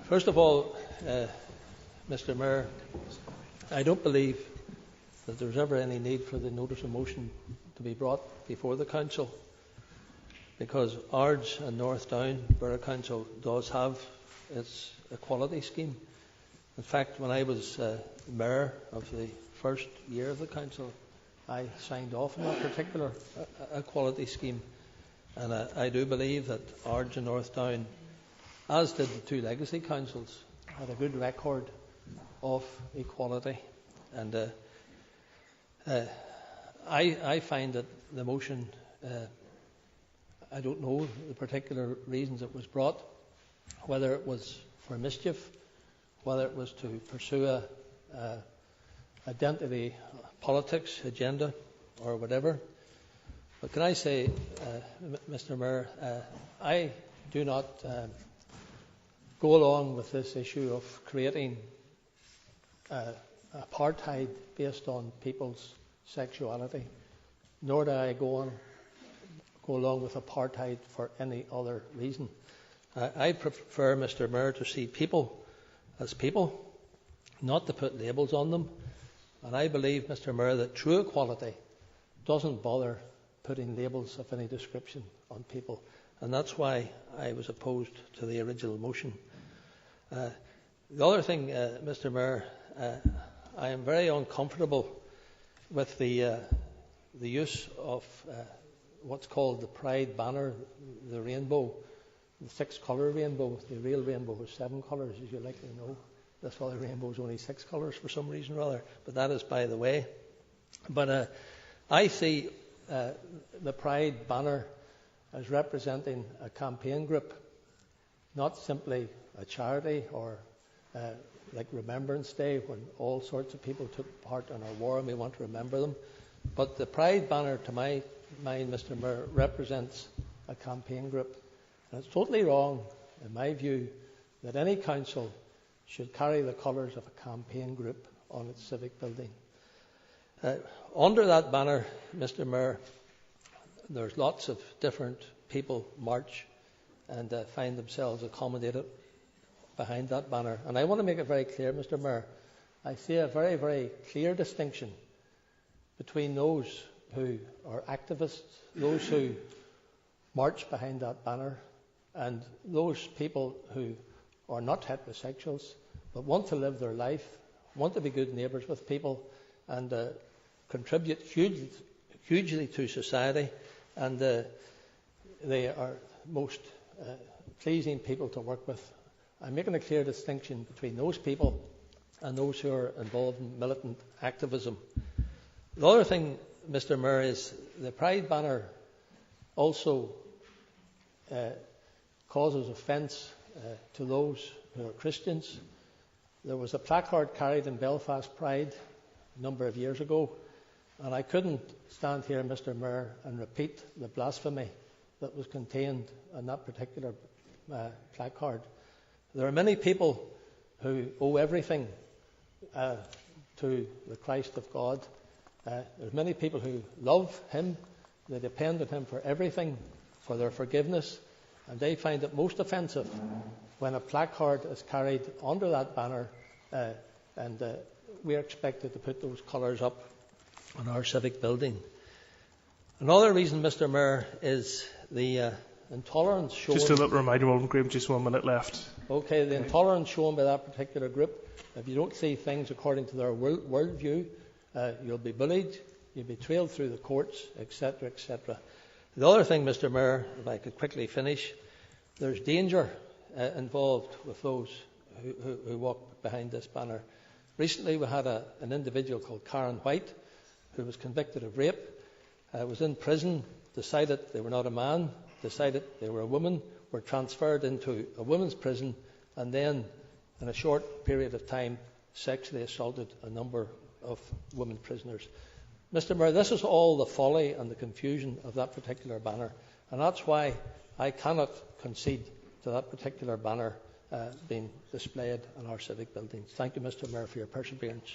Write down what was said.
First of all, Mr. Mayor, I don't believe that there's ever any need for the notice of motion to be brought before the Council, because Ards and North Down Borough Council does have its equality scheme. In fact, when I was Mayor of the first year of the Council, I signed off on that particular equality scheme. And I do believe that Ards and North Down, as did the two legacy councils, had a good record of equality. And I find that the motion, I don't know the particular reasons it was brought, whether it was for mischief, whether it was to pursue a identity politics agenda or whatever. But can I say, Mr. Mayor, I do not go along with this issue of creating apartheid based on people's sexuality, nor do I go along with apartheid for any other reason. I prefer, Mr. Mayor, to see people as people, not to put labels on them. And I believe, Mr. Mayor, that true equality doesn't bother putting labels of any description on people. And that's why I was opposed to the original motion. The other thing, Mr. Mayor, I am very uncomfortable with the use of what's called the Pride banner, the rainbow, the 6-colour rainbow. The real rainbow was 7 colours, as you likely know. This other rainbow is only 6 colours for some reason or other, but that is by the way. But I see the Pride banner as representing a campaign group, not simply a charity or like Remembrance Day, when all sorts of people took part in our war and we want to remember them. But the Pride banner, to my mind, Mr. Mayor, represents a campaign group. And it's totally wrong, in my view, that any council should carry the colours of a campaign group on its civic building. Under that banner, Mr. Mayor, there's lots of different people march and find themselves accommodated behind that banner. And I want to make it very clear, Mr. Mayor, I see a very, very clear distinction between those who are activists, those who march behind that banner, and those people who are not heterosexuals but want to live their life, want to be good neighbours with people, and contribute hugely to society, and they are most pleasing people to work with. I'm making a clear distinction between those people and those who are involved in militant activism. The other thing, Mr. Mayor, is the Pride banner also causes offence to those who are Christians. There was a placard carried in Belfast Pride a number of years ago, and I couldn't stand here, Mr. Mayor, and repeat the blasphemy that was contained in that particular placard. There are many people who owe everything to the Christ of God. There's many people who love Him. They depend on Him for everything, for their forgiveness, and they find it most offensive when a placard is carried under that banner, and we're expected to put those colours up on our civic building. Another reason, Mr. Mayor, is the intolerance shown. Just a little reminder, Alan Graham, just 1 minute left. Okay, the intolerance shown by that particular group. If you don't see things according to their worldview, you'll be bullied, you'll be trailed through the courts, etc., etc. The other thing, Mr. Mayor, if I could quickly finish, there's danger involved with those who walk behind this banner. Recently we had an individual called Karen White who was convicted of rape, was in prison, decided they were not a man, decided they were a woman, were transferred into a women's prison, and then in a short period of time sexually assaulted a number of women prisoners. Mr. Mayor, this is all the folly and the confusion of that particular banner, and that's why I cannot concede to that particular banner being displayed in our civic buildings. Thank you, Mr. Mayor, for your perseverance.